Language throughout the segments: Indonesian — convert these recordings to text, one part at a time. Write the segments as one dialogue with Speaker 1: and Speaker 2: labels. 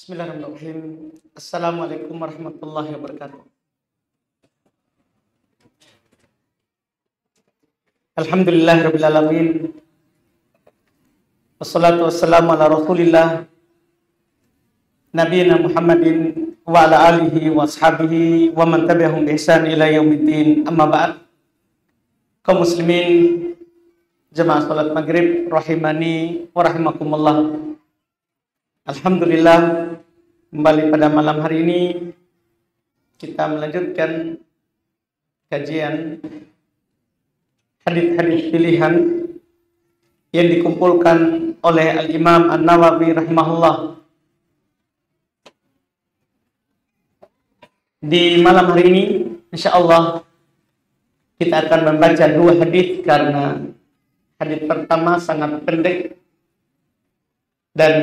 Speaker 1: Bismillahirrahmanirrahim. Assalamualaikum warahmatullahi wabarakatuh. Alhamdulillahirabbil alamin. Wassalatu wassalamu ala Rasulillah nabiyina Muhammadin wa ala alihi wa ashabihi wa man tabi'ahum bi ihsan ila yaumiddin. Amma ba'd. Kaum muslimin jemaah salat maghrib rahimani wa rahimakumullah. Alhamdulillah, kembali pada malam hari ini kita melanjutkan kajian hadis-hadis pilihan yang dikumpulkan oleh Al-Imam An-Nawawi rahimahullah. Di malam hari ini insyaallah kita akan membaca dua hadis karena hadis pertama sangat pendek dan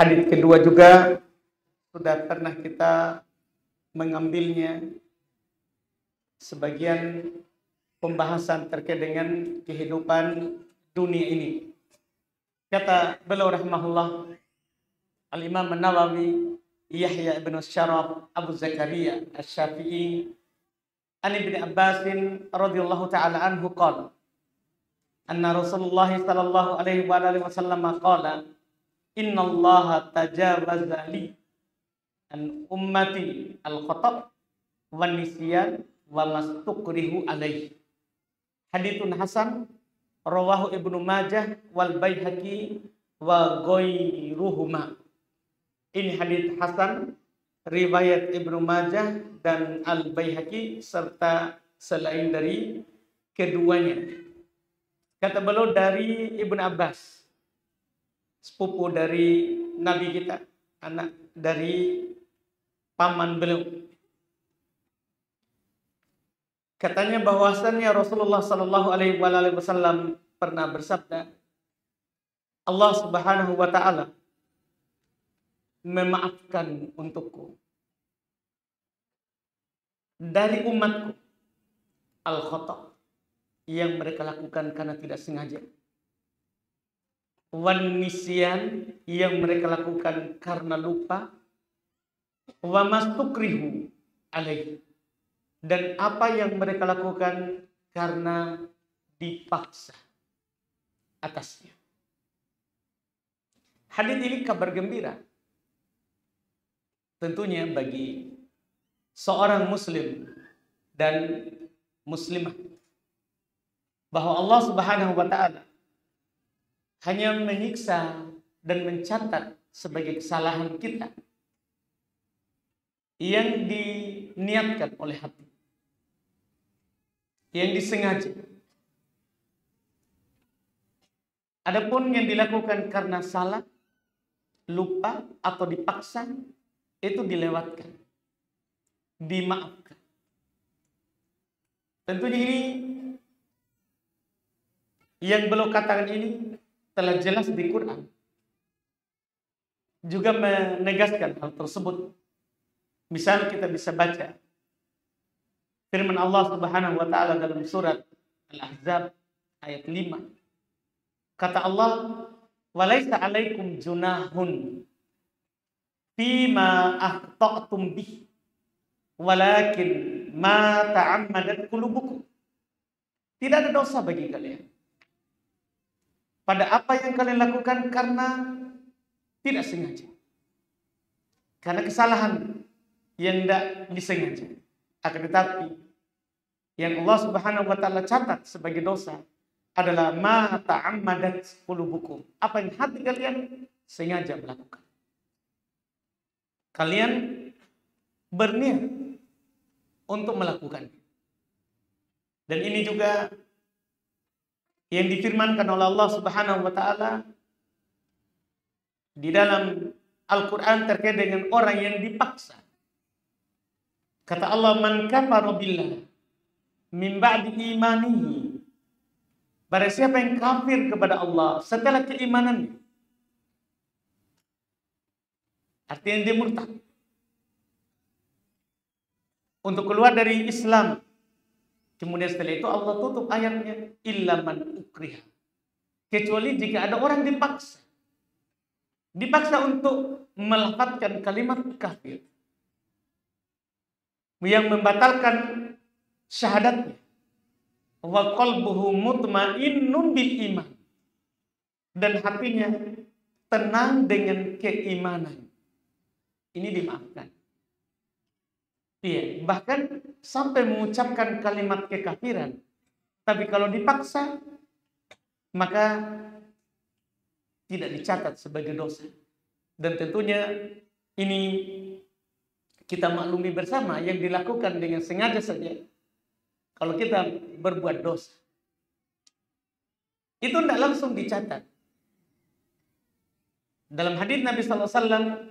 Speaker 1: hadis kedua juga sudah pernah kita mengambilnya sebagian pembahasan terkait dengan kehidupan dunia ini. Kata beliau rahimahullah, Al-Imam An-Nawawi Yahya ibn Syaraf Abu Zakaria Asy-Syafi'i an Ibnu Abbas radhiyallahu ta'ala anhu qala anna Rasulullah sallallahu alaihi wa alihi wasallam qala innallaha tajawaza li an ummati al-khata' wan nisyan wa mastukrihu alaihi. Haditsun hasan rawahu Ibnu Majah wal Baihaqi wa ghairuhuma. Ini hadits hasan riwayat Ibnu Majah dan Al Baihaqi serta selain dari keduanya. Kata beliau dari Ibnu Abbas, sepupu dari Nabi kita, anak dari paman beliau. Katanya bahwasannya Rasulullah sallallahu alaihi wasallam pernah bersabda, Allah Subhanahu wa taala memaafkan untukku dari umatku al-khata' yang mereka lakukan karena tidak sengaja, wan nisyan yang mereka lakukan karena lupa, wa mastukrihu alaihi dan apa yang mereka lakukan karena dipaksa atasnya. Hadis ini kabar gembira tentunya bagi seorang muslim dan muslimah bahwa Allah Subhanahu wa taala hanya menyiksa dan mencatat sebagai kesalahan kita yang diniatkan oleh hati, yang disengaja. Adapun yang dilakukan karena salah, lupa atau dipaksa, itu dilewatkan, dimaafkan. Tentunya ini yang beliau katakan ini telah jelas di Quran, juga menegaskan hal tersebut. Misal kita bisa baca firman Allah Subhanahu wa taala dalam surat Al-Ahzab ayat 5. Kata Allah, "Walaisa 'alaikum junahun fima akhta'tum bih, walakin ma ta'ammadat qulubukum." Tidak ada dosa bagi kalian pada apa yang kalian lakukan karena tidak sengaja, karena kesalahan yang tidak disengaja. Akan tetapi yang Allah Subhanahu wa taala catat sebagai dosa adalah ma ta'ammadat qulubukum, apa yang hati kalian sengaja melakukan. Kalian berniat untuk melakukannya. Dan ini juga yang difirmankan oleh Allah Subhanahu wa taala di dalam Al-Qur'an terkait dengan orang yang dipaksa. Kata Allah, "Man kafara billah min ba'di imanihi." Barang siapa yang kafir kepada Allah setelah keimanannya, artinya dia murtad, untuk keluar dari Islam, kemudian setelah itu Allah tutup ayatnya, illa man ukriha, kecuali jika ada orang dipaksa. dipaksa untuk melafadzkan kalimat kafir yang membatalkan syahadatnya. Wa qalbuhu mutmainnun bil iman, dan hatinya tenang dengan keimanan. Ini dimaafkan. Iya, bahkan sampai mengucapkan kalimat kekafiran. Tapi kalau dipaksa, maka tidak dicatat sebagai dosa. Dan tentunya ini kita maklumi bersama, yang dilakukan dengan sengaja saja. Kalau kita berbuat dosa, itu tidak langsung dicatat. Dalam hadis Nabi SAW,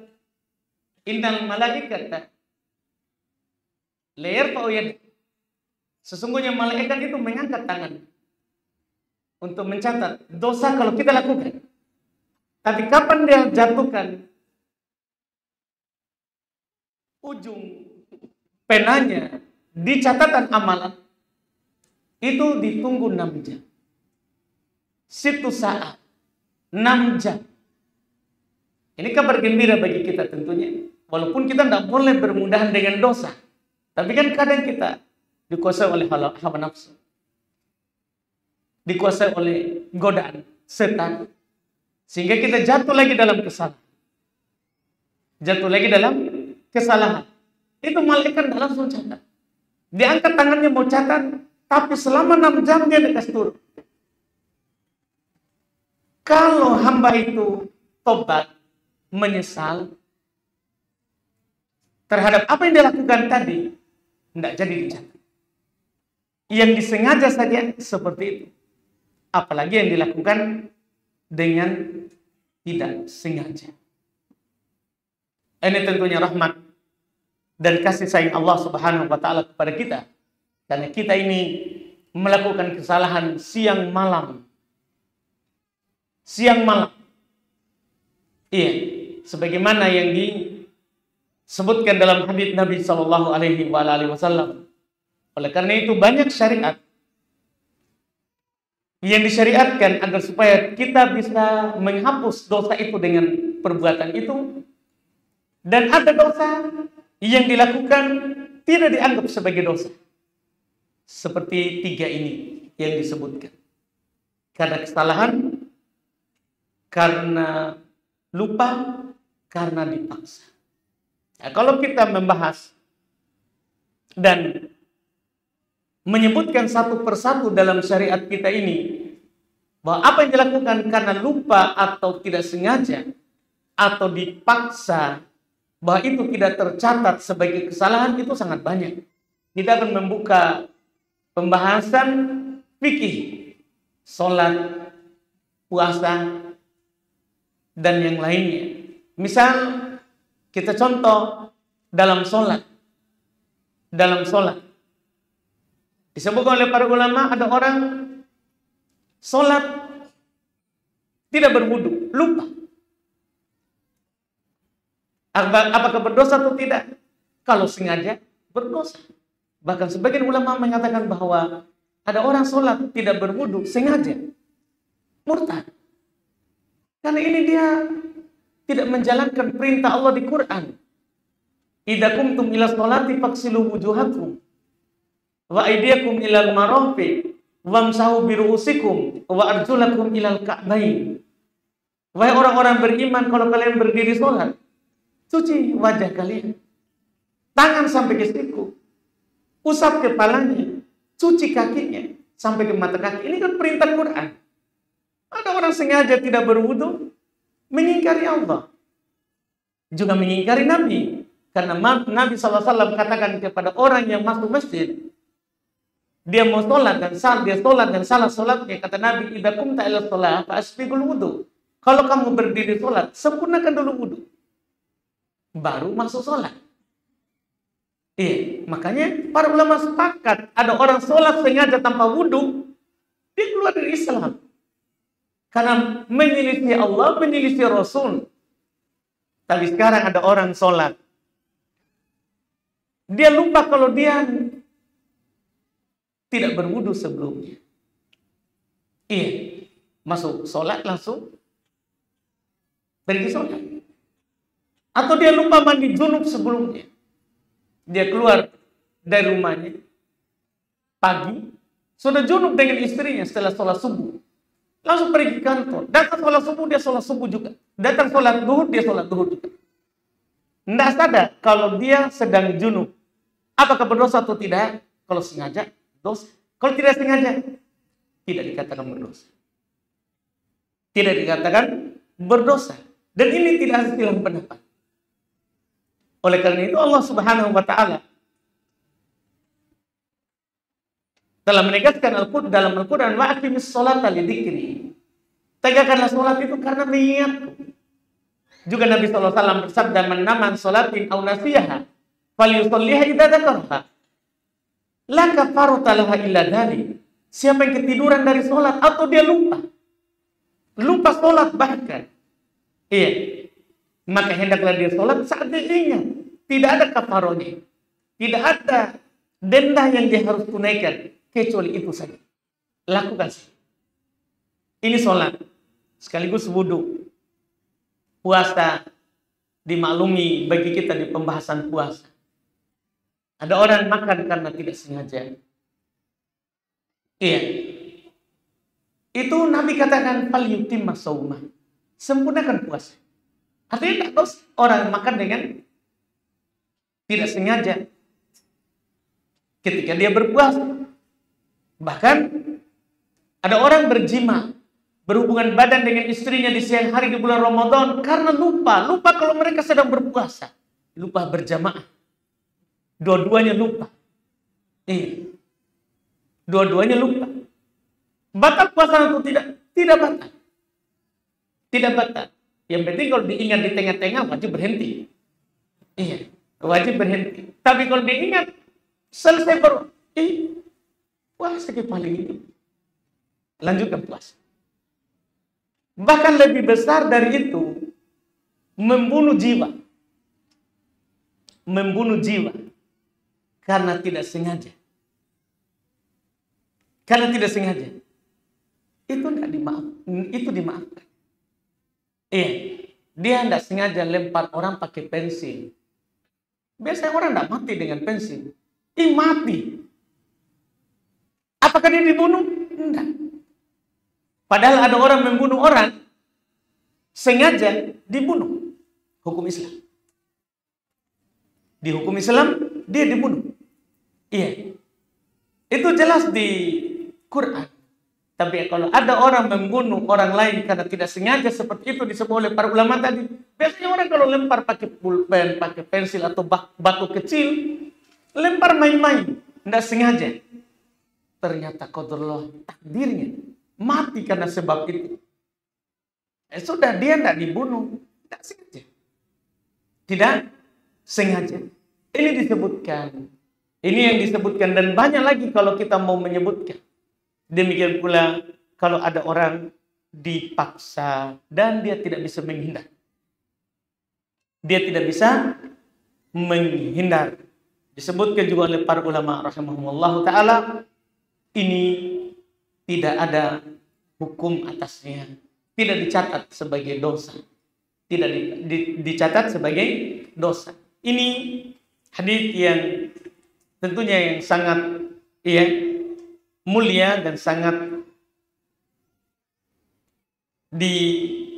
Speaker 1: innal malaikata la yarfa'u yad. Sesungguhnya malaikat itu mengangkat tangan untuk mencatat dosa kalau kita lakukan. Tapi kapan dia jatuhkan ujung penanya di catatan amalan, itu ditunggu 6 jam. Situ saat 6 jam. Ini kabar gembira bagi kita tentunya. Walaupun kita tidak boleh bermudahan dengan dosa. Tapi kan kadang kita dikuasai oleh hawa nafsu, dikuasai oleh godaan setan, sehingga kita jatuh lagi dalam kesalahan. Jatuh lagi dalam kesalahan. Itu malaikat tidak langsung catat. Dia angkat tangannya mau catat, tapi selama 6 jam dia dikasih turun. Kalau hamba itu tobat, menyesal terhadap apa yang dia lakukan tadi, tidak jadi dicatat. Yang disengaja saja seperti itu. Apalagi yang dilakukan dengan tidak sengaja. Ini tentunya rahmat dan kasih sayang Allah Subhanahu wa taala kepada kita. Karena kita ini melakukan kesalahan siang malam. Siang malam. Iya, sebagaimana yang disebutkan dalam hadits Nabi sallallahu alaihi wasallam. Oleh karena itu banyak syariat yang disyariatkan agar supaya kita bisa menghapus dosa itu dengan perbuatan itu. Dan ada dosa yang dilakukan tidak dianggap sebagai dosa. Seperti 3 ini yang disebutkan. Karena kesalahan, karena lupa, karena dipaksa. Nah, kalau kita membahas dan menyebutkan satu persatu dalam syariat kita ini, bahwa apa yang dilakukan karena lupa atau tidak sengaja atau dipaksa, bahwa itu tidak tercatat sebagai kesalahan, itu sangat banyak. Kita akan membuka pembahasan fikih, sholat, puasa, dan yang lainnya. Misal kita contoh dalam sholat. Dalam sholat disebutkan oleh para ulama, ada orang sholat tidak berwudu, lupa. Apakah berdosa atau tidak? Kalau sengaja, berdosa. Bahkan sebagian ulama mengatakan bahwa ada orang sholat tidak berwudu sengaja, murtad. Karena ini dia tidak menjalankan perintah Allah di Quran. Idza qumtum ila sholati faghsilu wujuhakum wa aydiyakum ilal marafiq wamsahu bi ru'usikum wa arjulakum ilal ka'bain. Wahai orang-orang beriman, kalau kalian berdiri sholat, cuci wajah kalian, tangan sampai ke siku, usap kepalanya, cuci kakinya sampai ke mata kaki. Ini kan perintah Quran. Ada orang sengaja tidak berwudu, mengingkari Allah, juga mengingkari Nabi. Karena Nabi SAW katakan kepada orang yang masuk masjid, dia mau sholat dan salah sholatnya, kata Nabi, idza qumta ila sholat fa asbiqul wudu. Kalau kamu berdiri sholat, sempurnakan dulu wudu, baru masuk sholat. Iya, makanya para ulama sepakat, ada orang sholat sengaja tanpa wudu, dia keluar dari Islam. Karena menyelisih Allah, menyelisih Rasul. Tapi sekarang ada orang sholat, dia lupa kalau dia tidak berwudu sebelumnya. Iya, masuk sholat langsung pergi sholat. Atau dia lupa mandi junub sebelumnya. Dia keluar dari rumahnya pagi, sudah junub dengan istrinya setelah sholat subuh. Langsung pergi ke kantor. Datang sholat subuh, dia sholat subuh juga. Datang sholat duhur, dia sholat duhur juga. Tidak sadar kalau dia sedang junub. Apakah berdosa atau tidak? Kalau sengaja, dosa. Kalau tidak sengaja, tidak dikatakan berdosa. Tidak dikatakan berdosa. Dan ini tidak istilah pendapat. Oleh karena itu Allah Subhanahu wa taala telah menegaskan dalam Al-Qur'an, wa aqimis sholata lidzikri. Tegakkanlah salat itu karena mengingatku. Juga Nabi sallallahu alaihi wasallam bersabda, "Man nama sholatin aw nasiyaha falyusalliha idza dzakarha. La kafarata laha illa dzalik." Siapa yang ketiduran dari salat atau dia lupa salat bahkan, maka hendaklah dia sholat saat dia ingat. Tidak ada kafarohnya. Tidak ada denda yang dia harus tunaikan. Kecuali itu saja. Lakukan saja. Ini sholat. Sekaligus wudhu. Puasa dimaklumi bagi kita di pembahasan puasa. Ada orang makan karena tidak sengaja. Itu Nabi katakan, fal yutimma shaumah. Sempurnakan puasa. Artinya tidak orang makan dengan tidak sengaja ketika dia berpuasa. Bahkan ada orang berjima, berhubungan badan dengan istrinya di siang hari di bulan Ramadan karena lupa kalau mereka sedang berpuasa. Lupa berjamaah. Dua-duanya lupa. Dua-duanya lupa. Batal puasa atau tidak? Tidak batal. Tidak batal. Yang penting kalau diingat di tengah-tengah wajib berhenti. Wajib berhenti. Tapi kalau diingat selesai puasa ke paling ini. Lanjutkan puasa. Bahkan lebih besar dari itu, membunuh jiwa. Membunuh jiwa karena tidak sengaja. Karena tidak sengaja. Itu tidak dimaafkan. Dia tidak sengaja lempar orang pakai pensil. Biasanya orang tidak mati dengan pensil. Mati. Apakah dia dibunuh? Tidak. Padahal ada orang membunuh orang, sengaja dibunuh. Hukum Islam. Di hukum Islam, dia dibunuh. Itu jelas di Quran. Tapi kalau ada orang membunuh orang lain karena tidak sengaja seperti itu disebut oleh para ulama tadi. Biasanya orang kalau lempar pakai pulpen, pakai pensil atau batu kecil, lempar main-main, tidak sengaja. Ternyata qadarullah, takdirnya mati karena sebab itu. Sudah dia tidak dibunuh, tidak sengaja. Tidak sengaja. Ini disebutkan. Ini yang disebutkan dan banyak lagi kalau kita mau menyebutkan. Demikian pula kalau ada orang dipaksa dan dia tidak bisa menghindar. Dia tidak bisa menghindar. Disebutkan juga oleh para ulama rahimahumullah ta'ala, ini tidak ada hukum atasnya. Tidak dicatat sebagai dosa. Tidak dicatat sebagai dosa. Ini hadits yang tentunya yang sangat mulia dan sangat dicintai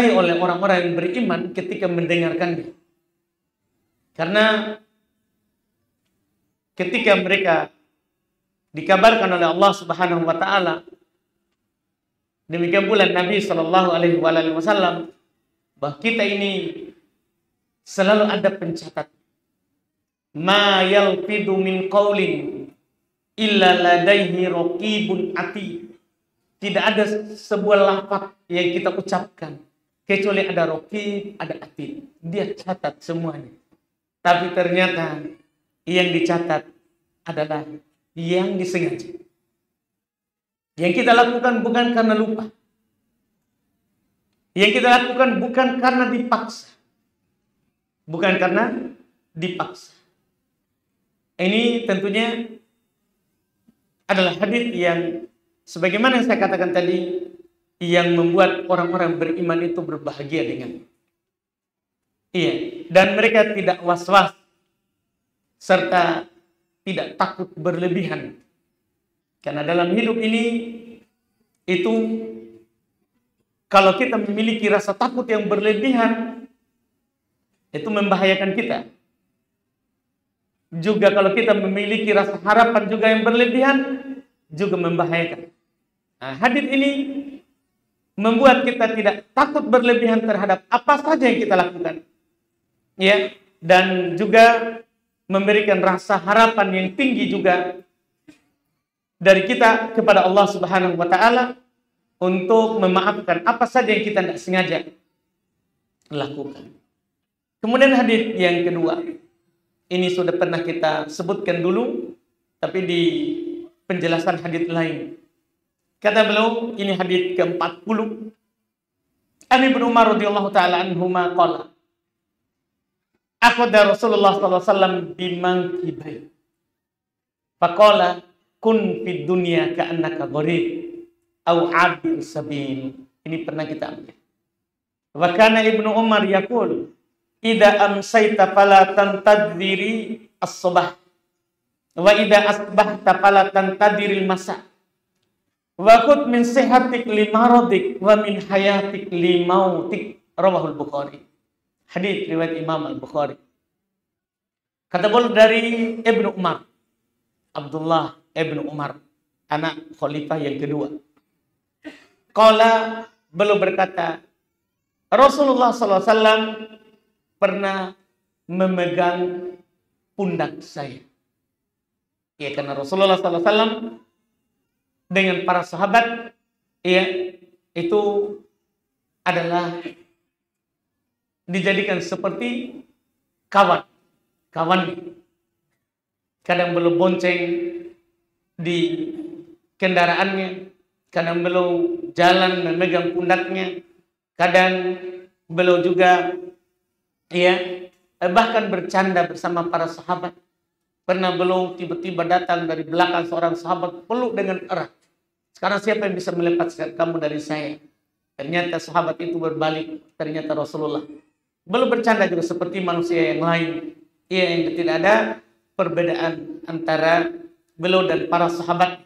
Speaker 1: oleh orang-orang yang beriman ketika mendengarkannya. Karena ketika mereka dikabarkan oleh Allah Subhanahu wa taala, demikian pula Nabi sallallahu alaihi wasallam, bahwa kita ini selalu ada pencatat. Ma yalfidu min qaulin illa ladaihi raqibun atid. Tidak ada sebuah lafaz yang kita ucapkan kecuali ada raqib, ada atid. Dia catat semuanya. Tapi ternyata yang dicatat adalah yang disengaja. Yang kita lakukan bukan karena lupa. Yang kita lakukan bukan karena dipaksa. Bukan karena dipaksa. Ini tentunya adalah hadits yang sebagaimana yang saya katakan tadi, yang membuat orang-orang beriman itu berbahagia dengan. Iya, dan mereka tidak was-was serta tidak takut berlebihan. Karena dalam hidup ini itu kalau kita memiliki rasa takut yang berlebihan itu membahayakan kita. Juga kalau kita memiliki rasa harapan juga yang berlebihan juga membahayakan. Nah, hadits ini membuat kita tidak takut berlebihan terhadap apa saja yang kita lakukan. Ya, dan juga memberikan rasa harapan yang tinggi juga dari kita kepada Allah Subhanahu wa taala untuk memaafkan apa saja yang kita tidak sengaja lakukan. Kemudian hadits yang kedua, ini sudah pernah kita sebutkan dulu, tapi di penjelasan hadits lain. Kata beliau, ini hadits ke-40. An Ibnu Umar radhiyallahu taala anhuma qala, akhadha Rasulullah sallallahu alaihi wasallam bimangkibai. Faqala kun fid dunya ka'annaka gharib au 'abir sabil. Ini pernah kita ambil. Wa kana Ibnu Umar yaqul, idza amsayta fala tantadhiri as-subah wa idza asbahta fala tantadhiril masa. Wa khudh min sihatik li maradik wa min hayatik li mautik. Rawahul Bukhari. Hadits riwayat Imam Al-Bukhari. Kata beliau dari Ibnu Umar, Abdullah Ibnu Umar, anak khalifah yang kedua. Qala, beliau berkata, Rasulullah SAW pernah memegang pundak saya. Ya, karena Rasulullah SAW dengan para sahabat, ya, itu adalah dijadikan seperti kawan. Kadang beliau bonceng di kendaraannya, kadang beliau jalan memegang pundaknya, kadang beliau juga bahkan bercanda bersama para sahabat. Pernah beliau tiba-tiba datang dari belakang seorang sahabat, peluk dengan erat. Sekarang siapa yang bisa melepaskan kamu dari saya? Ternyata sahabat itu berbalik, ternyata Rasulullah. Beliau bercanda juga seperti manusia yang lain. Yang tidak ada perbedaan antara beliau dan para sahabat.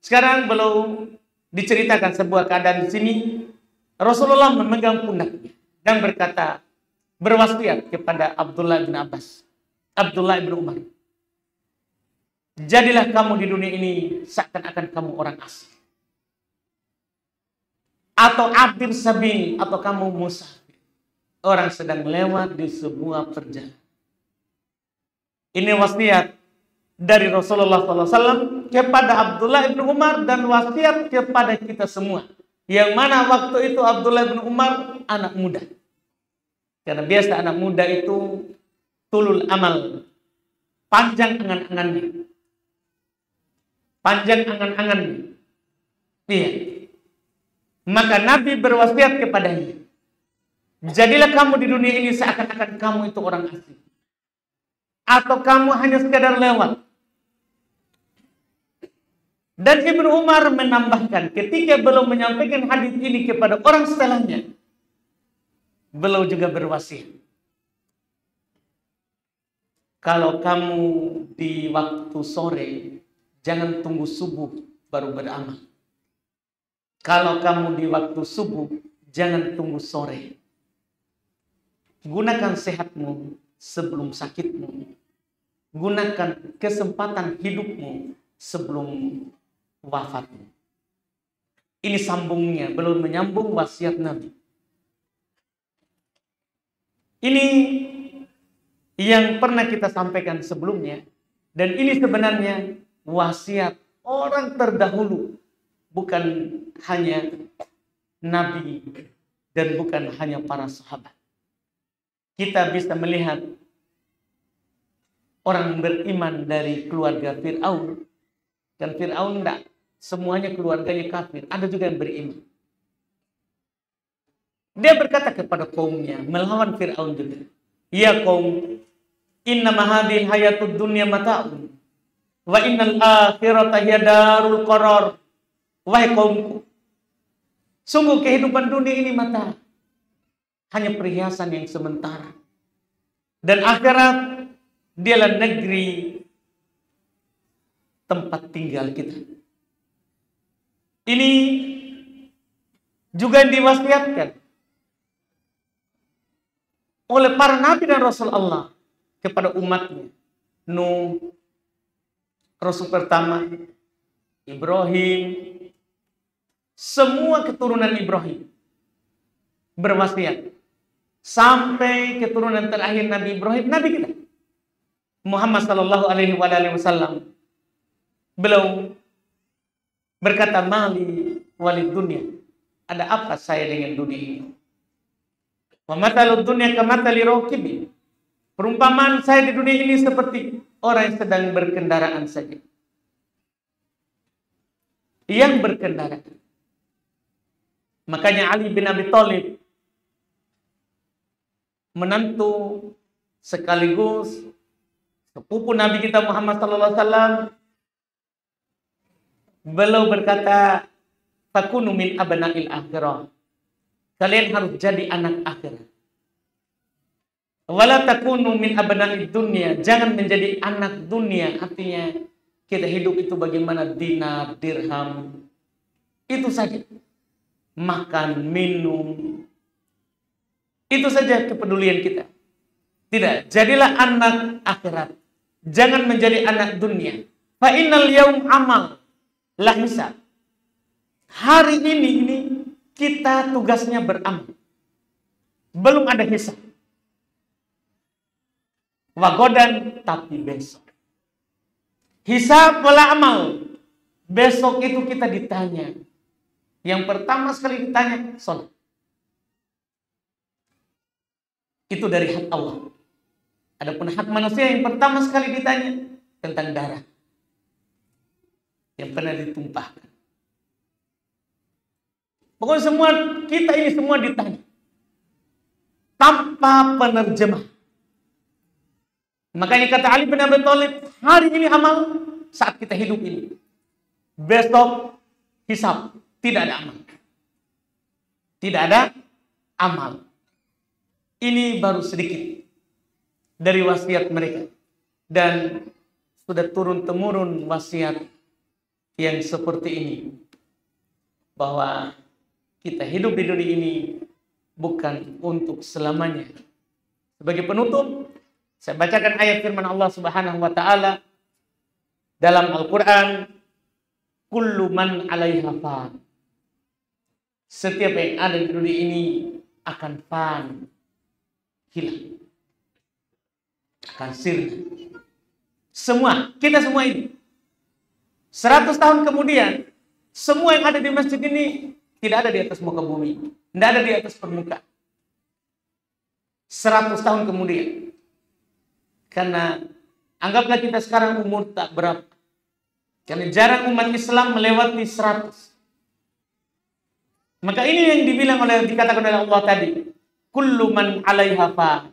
Speaker 1: Sekarang beliau diceritakan sebuah keadaan di sini. Rasulullah memegang pundaknya dan berkata, berwasiat kepada Abdullah bin Abbas, Abdullah bin Umar, jadilah kamu di dunia ini seakan-akan kamu orang asing, atau abir sabil, atau kamu musafir, orang sedang lewat di sebuah perjalanan. Ini wasiat dari Rasulullah SAW kepada Abdullah bin Umar dan wasiat kepada kita semua. Yang mana waktu itu Abdullah bin Umar anak muda. Karena biasa anak muda itu tulul amal, panjang angan-angannya. Iya. Maka Nabi berwasiat kepadanya, jadilah kamu di dunia ini seakan-akan kamu itu orang asing, atau kamu hanya sekadar lewat. Dan Ibnu Umar menambahkan, ketika beliau menyampaikan hadis ini kepada orang setelahnya, beliau juga berwasiat, kalau kamu di waktu sore, jangan tunggu subuh baru beramal. Kalau kamu di waktu subuh, jangan tunggu sore. Gunakan sehatmu sebelum sakitmu. Gunakan kesempatan hidupmu sebelum wafatmu. Ini sambungnya, belum menyambung wasiat Nabi. Ini yang pernah kita sampaikan sebelumnya. Dan ini sebenarnya wasiat orang terdahulu. Bukan hanya Nabi dan bukan hanya para sahabat. Kita bisa melihat orang beriman dari keluarga Fir'aun. Dan Fir'aun tidak semuanya keluarganya kafir. Ada juga yang beriman. Dia berkata kepada kaumnya, melawan Fir'aun juga. Ya kaum, innama hadhil hayatud dunya mata'un. Wa innal akhirata hiya darul qarar. wahai kaumku, sungguh kehidupan dunia ini mata, hanya perhiasan yang sementara. Dan akhirat dialah negeri tempat tinggal kita. Ini juga diwasiatkan oleh para nabi dan rasul Allah kepada umatnya. Nuh, rasul pertama, Ibrahim, semua keturunan Ibrahim berwasiat sampai keturunan terakhir Nabi Ibrahim, Nabi kita Muhammad sallallahu alaihi wasallam. Beliau berkata, mali walid dunia, ada apa saya dengan dunia ini? Wa matalud dunya kamathali rakibi, perumpamaan saya di dunia ini seperti orang yang sedang berkendaraan saja. Yang berkendara. Makanya Ali bin Abi Thalib, menantu sekaligus sepupu Nabi kita Muhammad sallallahu alaihi wasallam, beliau berkata, takunu min abna'il akhirah. Kalian harus jadi anak akhirat. Wala takunu min abna'id dunya. Jangan menjadi anak dunia. Artinya kita hidup itu bagaimana dinar, dirham. Itu saja. Makan, minum. Itu saja kepedulian kita. Tidak. Jadilah anak akhirat. Jangan menjadi anak dunia. Fa innal yaum amal la hisab. Hari ini kita tugasnya beramal. Belum ada hisab. Wagodan, tapi besok. Hisab wala amal. Besok itu kita ditanya. Yang pertama sekali ditanya, sholat. Itu dari hak Allah. Adapun hak manusia yang pertama sekali ditanya tentang darah yang pernah ditumpahkan. Pokoknya semua, kita ini semua ditanya. Tanpa penerjemah. Makanya kata Ali bin Abi Thalib, hari ini amal saat kita hidup ini. Besok hisab, tidak ada amal. Tidak ada amal. Ini baru sedikit dari wasiat mereka. Dan sudah turun-temurun wasiat yang seperti ini. Bahwa kita hidup di dunia ini bukan untuk selamanya. Sebagai penutup, saya bacakan ayat firman Allah Subhanahu wa taala dalam Al-Qur'an, kullu man 'alaiha fan. Setiap yang ada di dunia ini akan fan, hilang. Akan sirna. Semua, kita semua ini 100 tahun kemudian, semua yang ada di masjid ini tidak ada di atas muka bumi. Tidak ada di atas permukaan. 100 tahun kemudian. Karena anggaplah kita sekarang umur tak berapa. Karena jarang umat Islam melewati 100. Maka ini yang dikatakan oleh Allah tadi. Kullu man 'alaiha fan.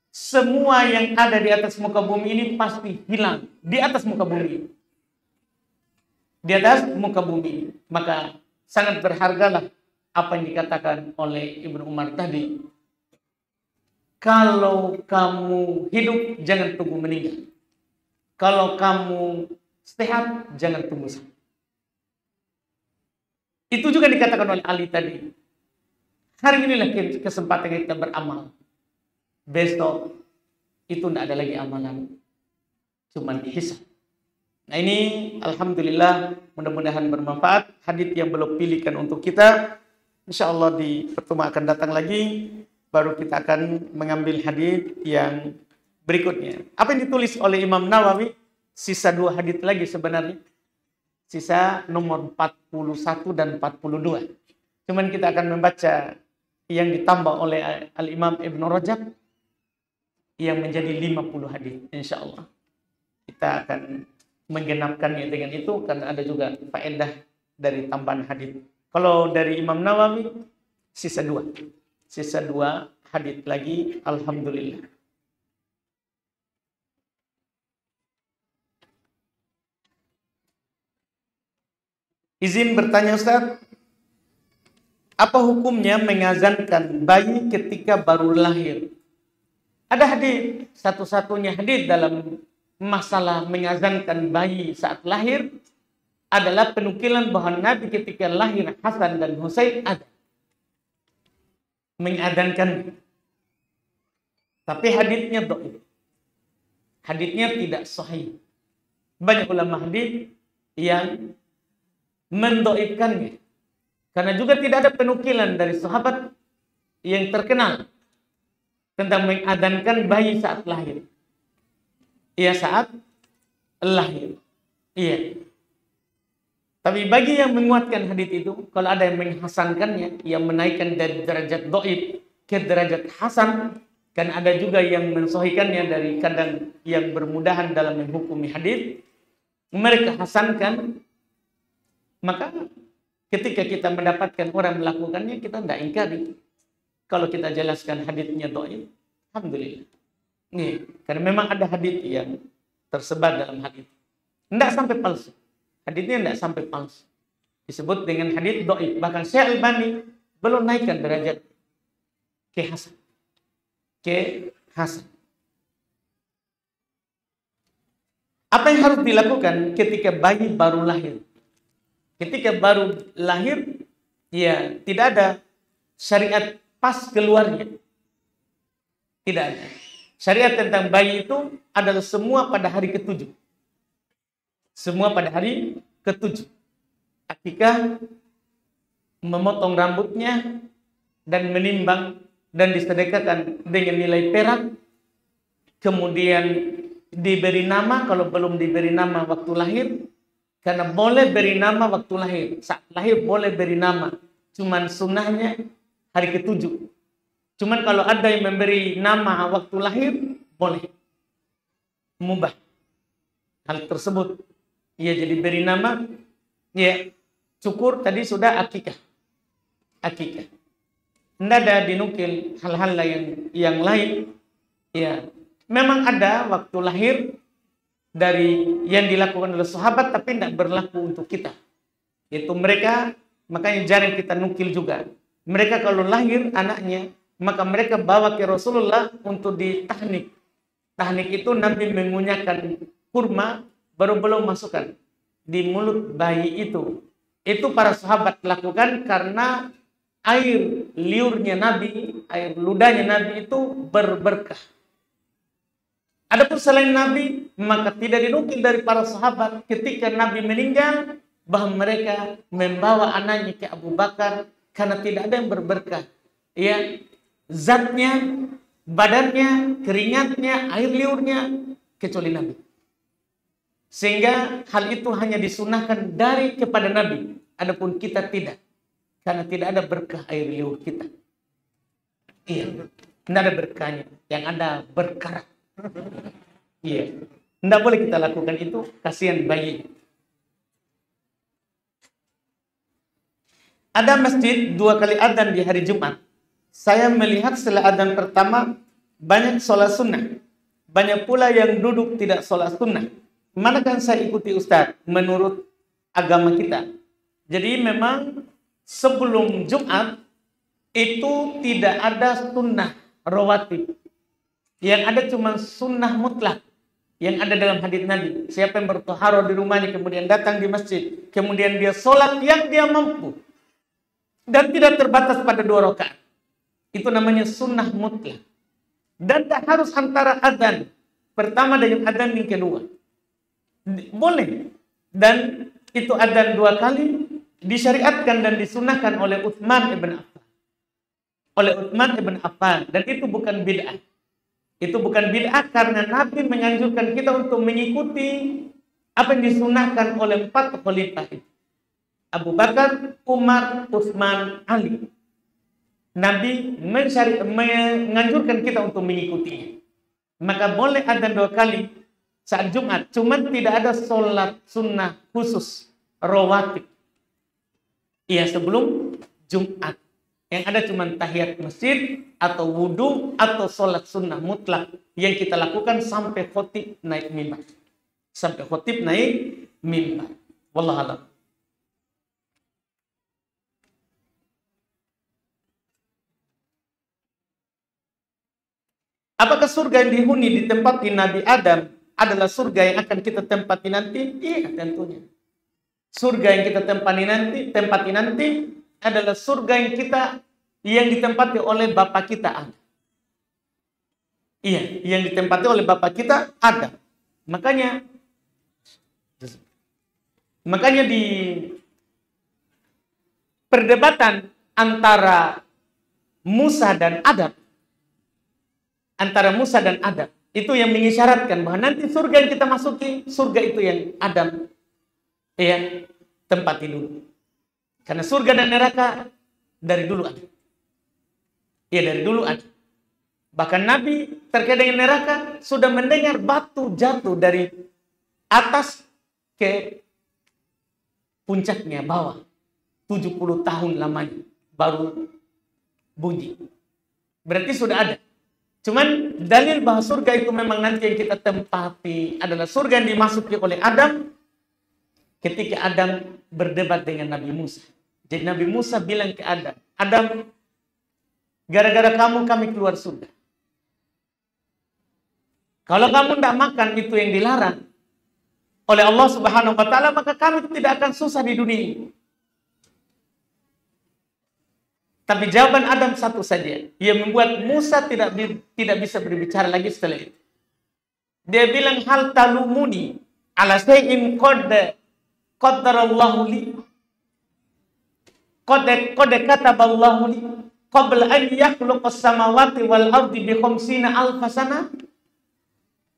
Speaker 1: Semua yang ada di atas muka bumi ini pasti hilang. Di atas muka bumi. Di atas muka bumi. Maka sangat berhargalah apa yang dikatakan oleh Ibnu Umar tadi. Kalau kamu hidup, jangan tunggu meninggal. Kalau kamu sehat, jangan tunggu sakit. Itu juga dikatakan oleh Ali tadi. Hari inilah kesempatan kita beramal. Besok itu tidak ada lagi amalan. Cuman hisab. Nah ini alhamdulillah mudah-mudahan bermanfaat. Hadits yang belum pilihkan untuk kita. Insya Allah di pertemuan akan datang lagi. Baru kita akan mengambil hadits yang berikutnya. Apa yang ditulis oleh Imam Nawawi? Sisa 2 hadits lagi sebenarnya. Sisa nomor 41 dan 42. Cuman kita akan membaca yang ditambah oleh Al-Imam Ibn Rajab. Yang menjadi 50 hadits. Insya Allah. Kita akan menggenapkannya dengan itu. Karena ada juga faedah dari tambahan hadits. Kalau dari Imam Nawawi, sisa 2. Sisa 2 hadits lagi, alhamdulillah. Izin bertanya Ustaz, apa hukumnya mengazankan bayi ketika baru lahir? Ada hadis, satu-satunya hadis dalam masalah mengazankan bayi saat lahir adalah penukilan bahwa Nabi ketika lahir Hasan dan Husain ada mengazankan. Tapi hadisnya dhaif. Hadisnya tidak sahih. Banyak ulama hadis yang mendoifkannya. Karena juga tidak ada penukilan dari sahabat yang terkenal tentang mengadhankan bayi saat lahir. Iya, saat lahir. Iya. Tapi bagi yang menguatkan hadis itu, kalau ada yang menghasankannya, yang menaikkan dari derajat dhaif ke derajat hasan, kan ada juga yang mensahihkannya dari kadang yang bermudahan dalam menghukumi hadis, mereka hasankan, maka ketika kita mendapatkan orang melakukannya, kita tidak ingkari. Kalau kita jelaskan hadisnya dhaif, alhamdulillah. Nih, karena memang ada hadis yang tersebar dalam hadis. Tidak sampai palsu. Hadisnya tidak sampai palsu. Disebut dengan hadis dhaif. Bahkan Syekh Albani belum naikkan derajat ke hasan. Apa yang harus dilakukan ketika bayi baru lahir? Ketika baru lahir, ya tidak ada syariat pas keluarnya. Tidak ada. Syariat tentang bayi itu adalah semua pada hari ke-7. Semua pada hari ke-7. Akikah, memotong rambutnya, dan menimbang, dan disedekahkan dengan nilai perak. Kemudian diberi nama, kalau belum diberi nama waktu lahir. Karena boleh beri nama waktu lahir. Saat lahir boleh beri nama. Cuman sunnahnya hari ke-7. Cuman kalau ada yang memberi nama waktu lahir, boleh. Mubah. Hal tersebut. Ya, jadi beri nama. Ya, syukur tadi sudah akikah. Akikah. Tidak ada dinukil hal-hal yang lain. Ya, memang ada waktu lahir dari yang dilakukan oleh sahabat, tapi tidak berlaku untuk kita. Itu mereka, makanya jarang kita nukil juga. Mereka kalau lahir anaknya, maka mereka bawa ke Rasulullah untuk ditahnik. Tahnik itu Nabi mengunyahkan kurma, baru belum masukkan di mulut bayi itu. Itu para sahabat lakukan karena air liurnya Nabi, air ludahnya Nabi itu berberkah. Adapun selain Nabi, maka tidak dinukil dari para sahabat ketika Nabi meninggal bahwa mereka membawa anaknya ke Abu Bakar karena tidak ada yang berberkah. Ya, zatnya, badannya, keringatnya, air liurnya kecuali Nabi. Sehingga hal itu hanya disunahkan dari kepada Nabi. Adapun kita tidak. Karena tidak ada berkah air liur kita. Iya. Tidak ada berkahnya. Yang ada berkarat. Iya. Tidak boleh kita lakukan itu. Kasihan bayi. Ada masjid 2 kali adzan di hari Jumat. Saya melihat setelah adzan pertama banyak sholat sunnah. Banyak pula yang duduk tidak sholat sunnah. Manakah saya ikuti Ustaz menurut agama kita? Jadi memang sebelum Jumat itu tidak ada sunnah rawatib. Yang ada cuma sunnah mutlak. Yang ada dalam hadis Nabi. Siapa yang bertoharo di rumahnya kemudian datang di masjid. Kemudian dia sholat yang dia mampu. Dan tidak terbatas pada 2 rakaat. Itu namanya sunnah mutlak. Dan tak harus antara adzan pertama dengan adzan yang kedua. Boleh. Dan itu adzan 2 kali disyariatkan dan disunahkan oleh Utsman ibn Affan. Oleh Utsman ibn Affan. Dan itu bukan bid'ah. Itu bukan bid'ah karena Nabi menganjurkan kita untuk mengikuti apa yang disunahkan oleh 4 khalifah itu. Abu Bakar, Umar, Utsman, Ali. Nabi menganjurkan kita untuk mengikutinya. Maka boleh adzan 2 kali saat Jumat. Cuma tidak ada sholat sunnah khusus rawatib. Iya, sebelum Jumat. Yang ada cuma tahiyat masjid atau wudu atau sholat sunnah mutlak yang kita lakukan sampai khotib naik mimbar. Sampai khotib naik mimbar. Wallahu a'lam. Apakah surga yang dihuni ditempati Nabi Adam adalah surga yang akan kita tempati nanti? Iya, tentunya. Surga yang kita tempati nanti adalah surga yang ditempati oleh Bapak kita Adam. Iya, yang ditempati oleh Bapak kita Adam. Makanya di perdebatan antara Musa dan Adam, itu yang mengisyaratkan bahwa nanti surga yang kita masuki, surga itu yang Adam tempati dulu. Karena surga dan neraka dari dulu ada. Iya, dari dulu ada. Bahkan Nabi terkait dengan neraka sudah mendengar batu jatuh dari atas ke puncaknya bawah. 70 tahun lamanya baru bunyi. Berarti sudah ada. Cuman dalil bahwa surga itu memang nanti yang kita tempati adalah surga yang dimasuki oleh Adam ketika Adam berdebat dengan Nabi Musa. Jadi Nabi Musa bilang ke Adam, Adam, gara-gara kamu kami keluar surga. Kalau kamu tidak makan itu yang dilarang oleh Allah Subhanahu wa taala, maka kami tidak akan susah di dunia ini. Tapi jawaban Adam satu saja, yang membuat Musa tidak bisa berbicara lagi setelah itu. Dia bilang, hal talumuni ala shay'in qad qaddarallahu li. Qad kataballahu li qabla an yakhluqas samawati wal ardi bi 50 alf sana.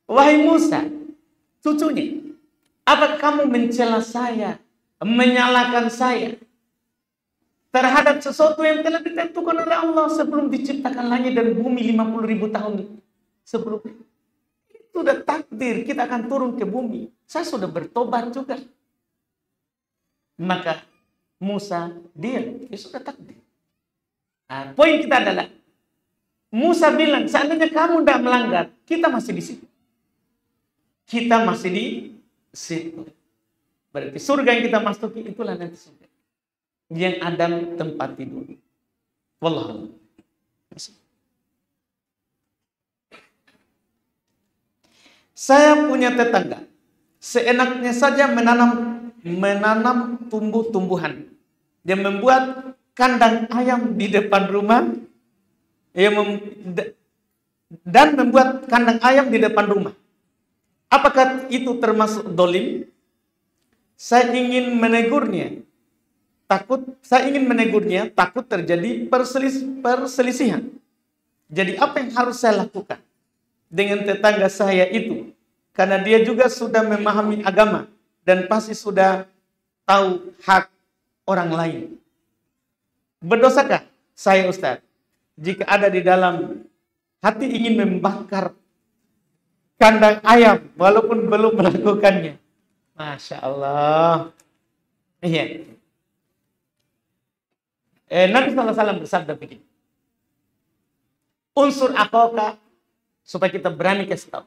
Speaker 1: Wahai Musa, cucunya, apakah kamu mencela saya, menyalahkan saya terhadap sesuatu yang telah ditentukan oleh Allah sebelum diciptakan langit dan bumi 50.000 tahun sebelum itu? Sudah takdir kita akan turun ke bumi. Saya sudah bertobat juga. Maka Musa diam, ya sudah takdir. Nah, poin kita adalah Musa bilang, seandainya kamu tidak melanggar, kita masih di situ. Kita masih di situ. Berarti surga yang kita masuki itulah nanti surga yang Adam tempati dulu. Wallahu. Saya punya tetangga, seenaknya saja menanam tumbuh-tumbuhan. Dia membuat kandang ayam di depan rumah, dan membuat kandang ayam di depan rumah. Apakah itu termasuk dolim? Saya ingin menegurnya. Takut terjadi perselisihan. Jadi apa yang harus saya lakukan dengan tetangga saya itu? Karena dia juga sudah memahami agama dan pasti sudah tahu hak orang lain. Berdosakah saya, Ustaz, jika ada di dalam hati ingin membakar kandang ayam walaupun belum melakukannya? Masya Allah. Iya. Nabi SAW bersabda begini, unsur akhaka, supaya kita berani kasih tahu,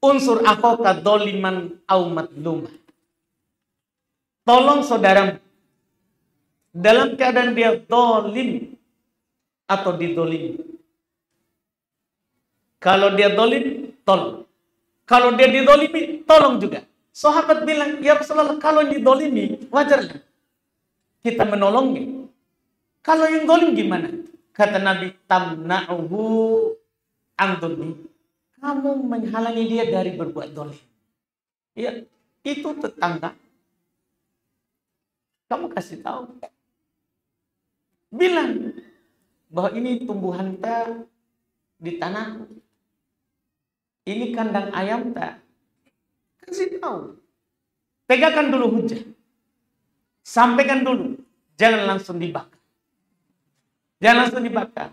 Speaker 1: unsur akhaka doliman au madlumah. Tolong saudaramu dalam keadaan dia dolim atau didolimi. Kalau dia dolim, tolong. Kalau dia didolimi, tolong juga. Sahabat bilang, ya Rasulullah, kalau didolimi, wajarlah kita menolongnya. Kalau yang dolim gimana? Kata Nabi, tamna'uhu andulmi. Kamu menghalangi dia dari berbuat dolim. Ya, itu tetangga. Kamu kasih tahu. Bilang bahwa ini tumbuhan tak di tanahku. Ini kandang ayam tak. Kasih tahu. Tegakkan dulu hujah. Sampaikan dulu. Jangan langsung dibakar. Jangan langsung dibakar.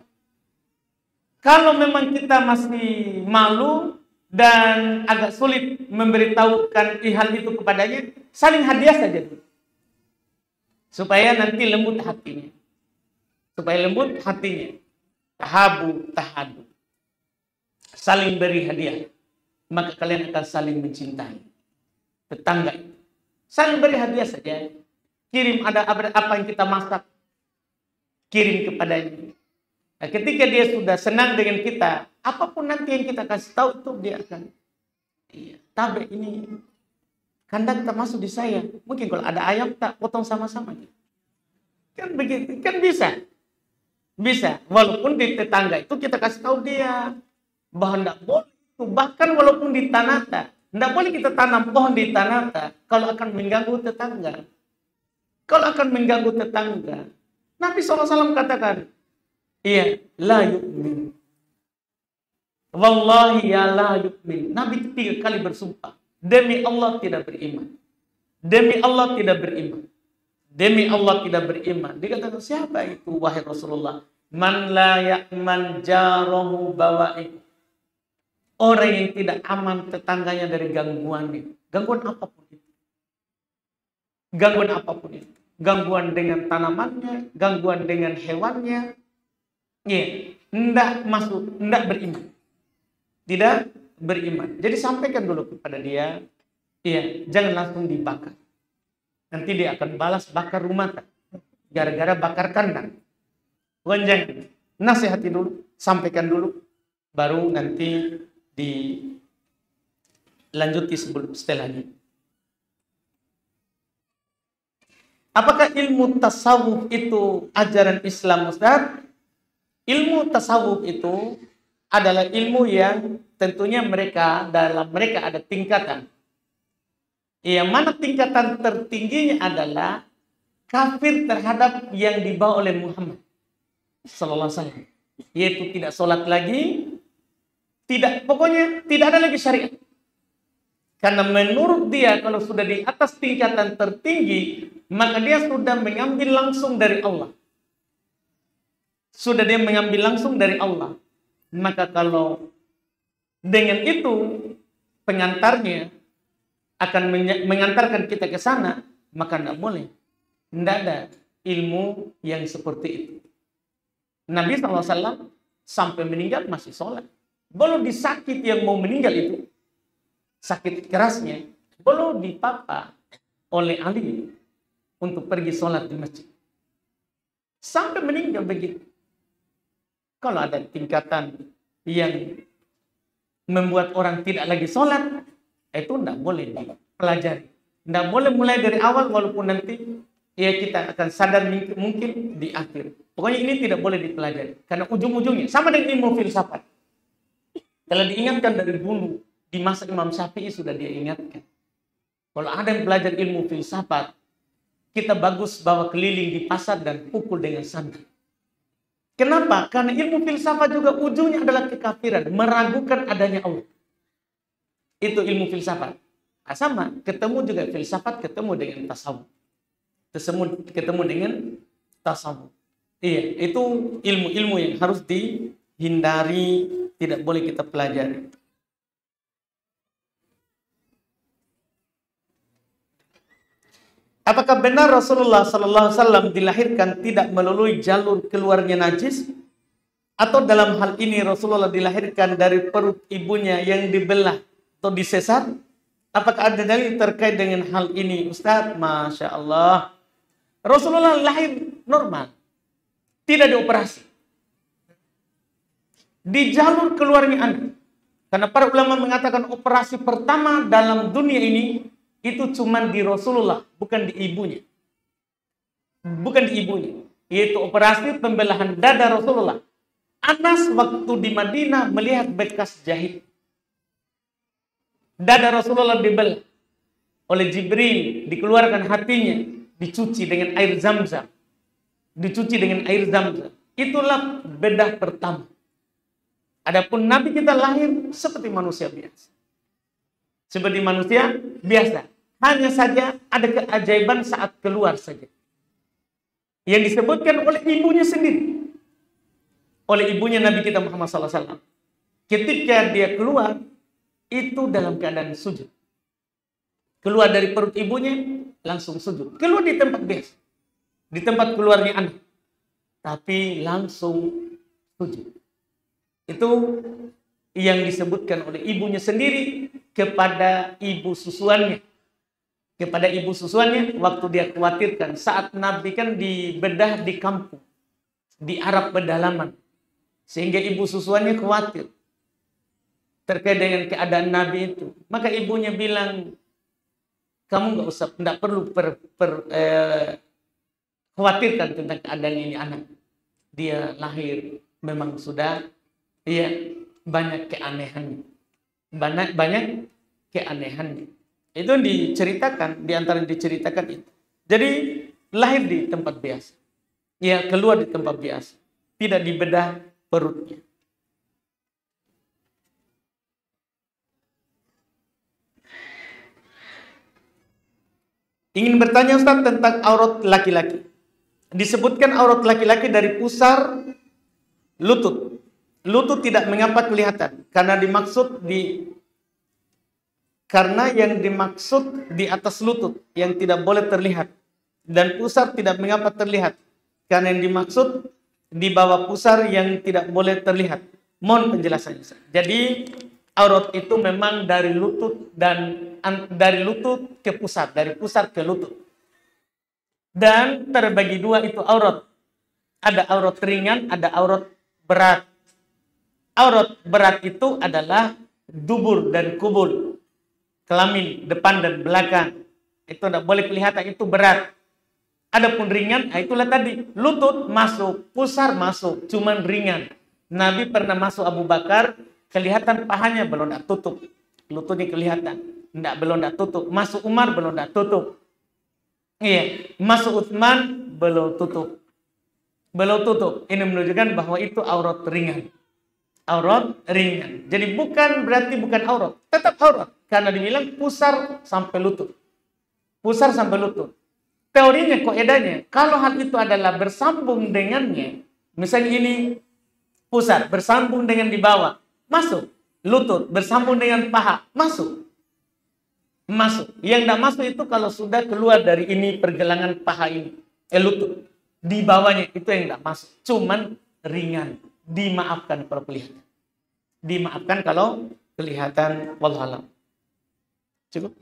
Speaker 1: Kalau memang kita masih malu dan agak sulit memberitahukan hal itu kepadanya, saling hadiah saja dulu. Supaya nanti lembut hatinya. Tahabu, tahadu. Saling beri hadiah. Maka kalian akan saling mencintai. Tetangga. Saling beri hadiah saja. Kirim ada apa yang kita masak. Kirim kepadanya. Nah, ketika dia sudah senang dengan kita apapun nanti yang kita kasih tahu itu dia akan, iya, tabe ini kandang tak masuk di saya. Mungkin kalau ada ayam tak potong sama-sama. Kan begitu, kan bisa. Bisa, walaupun di tetangga itu kita kasih tahu dia bahwa tidak boleh itu. Bahkan walaupun di Tanata, tidak boleh kita tanam pohon di Tanata kalau akan mengganggu tetangga. Kalau akan mengganggu tetangga, Nabi SAW katakan, iya, la yu'min. Wallahi ya la yu'min. Nabi 3 kali bersumpah, demi Allah tidak beriman. Demi Allah tidak beriman. Demi Allah tidak beriman. Dikatakan, siapa itu wahai Rasulullah? Man la ya'man jarahu bawa'iq. Orang yang tidak aman tetangganya dari gangguan. Gangguan apapun itu. Gangguan apapun itu. Gangguan dengan tanamannya, gangguan dengan hewannya. Ya, tidak masuk, tidak beriman. Tidak beriman. Jadi sampaikan dulu kepada dia, ya, jangan langsung dibakar. Nanti dia akan balas bakar rumah gara-gara bakar kandang. Bukan, jangan. Nasihati dulu, sampaikan dulu, baru nanti dilanjuti setelahnya. Apakah ilmu tasawuf itu ajaran Islam, Ustaz? Ilmu tasawuf itu adalah ilmu yang tentunya mereka ada tingkatan. Yang mana tingkatan tertingginya adalah kafir terhadap yang dibawa oleh Muhammad sallallahu alaihi wasallam, yaitu tidak sholat lagi, pokoknya tidak ada lagi syariat. Karena menurut dia kalau sudah di atas tingkatan tertinggi, maka dia sudah mengambil langsung dari Allah. Sudah dia mengambil langsung dari Allah. Maka kalau dengan itu pengantarnya akan mengantarkan kita ke sana, maka tidak boleh. Tidak ada ilmu yang seperti itu. Nabi SAW sampai meninggal masih sholat. Belum disakit yang mau meninggal itu, sakit kerasnya, belum dipapa oleh Ali untuk pergi sholat di masjid. Sampai meninggal begitu. Kalau ada tingkatan yang membuat orang tidak lagi sholat, itu tidak boleh dipelajari. Tidak boleh mulai dari awal, walaupun nanti ya kita akan sadar mungkin di akhir. Pokoknya ini tidak boleh dipelajari. Karena ujung-ujungnya sama dengan ilmu filsafat. Kalau diingatkan dari dulu, di masa Imam Syafi'i sudah dia ingatkan. Kalau ada yang belajar ilmu filsafat, kita bagus bawa keliling di pasar dan pukul dengan sandal. Kenapa? Karena ilmu filsafat juga ujungnya adalah kekafiran, meragukan adanya Allah. Itu ilmu filsafat. Nah, sama, ketemu juga filsafat, ketemu dengan tasawuf. Ketemu dengan tasawuf. Iya, itu ilmu-ilmu yang harus dihindari, tidak boleh kita pelajari. Apakah benar Rasulullah SAW dilahirkan tidak melalui jalur keluarnya najis? Atau dalam hal ini Rasulullah dilahirkan dari perut ibunya yang dibelah atau disesat? Apakah ada dalil terkait dengan hal ini, Ustaz? Masya Allah. Rasulullah lahir normal. Tidak dioperasi. Di jalur keluarnya anak. Karena para ulama mengatakan operasi pertama dalam dunia ini itu cuma di Rasulullah, bukan di ibunya. Bukan di ibunya. Yaitu operasi pembelahan dada Rasulullah. Anas waktu di Madinah melihat bekas jahit. Dada Rasulullah dibelah oleh Jibril, dikeluarkan hatinya, dicuci dengan air Zam-Zam. Dicuci dengan air Zam-Zam. Itulah bedah pertama. Adapun Nabi kita lahir seperti manusia biasa. Seperti manusia biasa. Hanya saja ada keajaiban saat keluar saja. Yang disebutkan oleh ibunya sendiri. Oleh ibunya Nabi kita Muhammad SAW. Ketika dia keluar, itu dalam keadaan sujud. Keluar dari perut ibunya, langsung sujud. Keluar di tempat biasa. Di tempat keluarnya anak. Tapi langsung sujud. Itu yang disebutkan oleh ibunya sendiri kepada ibu susuannya. Kepada ibu susuannya waktu dia khawatirkan saat Nabi kan dibedah di kampung, di Arab pedalaman, sehingga ibu susuannya khawatir terkait dengan keadaan Nabi itu. Maka ibunya bilang, kamu nggak perlu khawatirkan tentang keadaan ini anak. Dia lahir memang sudah banyak keanehan, banyak keanehan. Itu diceritakan, di antara yang diceritakan itu. Jadi lahir di tempat biasa, keluar di tempat biasa, tidak dibedah perutnya. Ingin bertanya Ustaz tentang aurat laki-laki. Disebutkan aurat laki-laki dari pusar lutut. Lutut tidak mengapa kelihatan karena yang dimaksud di atas lutut yang tidak boleh terlihat, dan pusar tidak mengapa terlihat karena yang dimaksud di bawah pusar yang tidak boleh terlihat. Mohon penjelasannya Ustaz. Jadi aurat itu memang dari lutut dari lutut ke pusar, dari pusar ke lutut. Dan terbagi dua itu aurat. Ada aurat ringan, ada aurat berat. Aurat berat itu adalah dubur dan kubul, kelamin depan dan belakang. Itu tidak boleh kelihatan, itu berat. Adapun ringan, itulah tadi, lutut masuk, pusar masuk, cuman ringan. Nabi pernah masuk Abu Bakar, kelihatan pahanya belum tidak tutup, lututnya kelihatan, belum tidak tutup. Masuk Umar belum tidak tutup. Masuk Utsman belum tutup. Ini menunjukkan bahwa itu aurat ringan. Aurat ringan. Jadi berarti bukan aurat, tetap aurat. Karena dibilang pusar sampai lutut. Pusar sampai lutut. Teorinya, kaidahnya, kalau hal itu adalah bersambung dengannya, misalnya ini pusar bersambung dengan di bawah, masuk. Lutut bersambung dengan paha, masuk. Yang tidak masuk itu kalau sudah keluar dari ini pergelangan paha ini, lutut. Di bawahnya itu yang tidak masuk. Cuman ringan. Dimaafkan kalau kelihatan. Dimaafkan kalau kelihatan. Wallahualam. Cukup?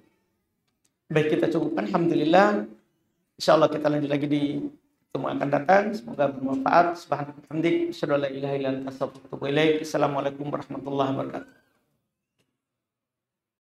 Speaker 1: Baik, kita cukupkan. Alhamdulillah. InsyaAllah kita lanjut lagi di pertemuan akan datang. Semoga bermanfaat. Subhanallah. Asyhadu an la ilaha illa anta astaghfiruka wa atubu ilaik. Assalamualaikum warahmatullahi wabarakatuh.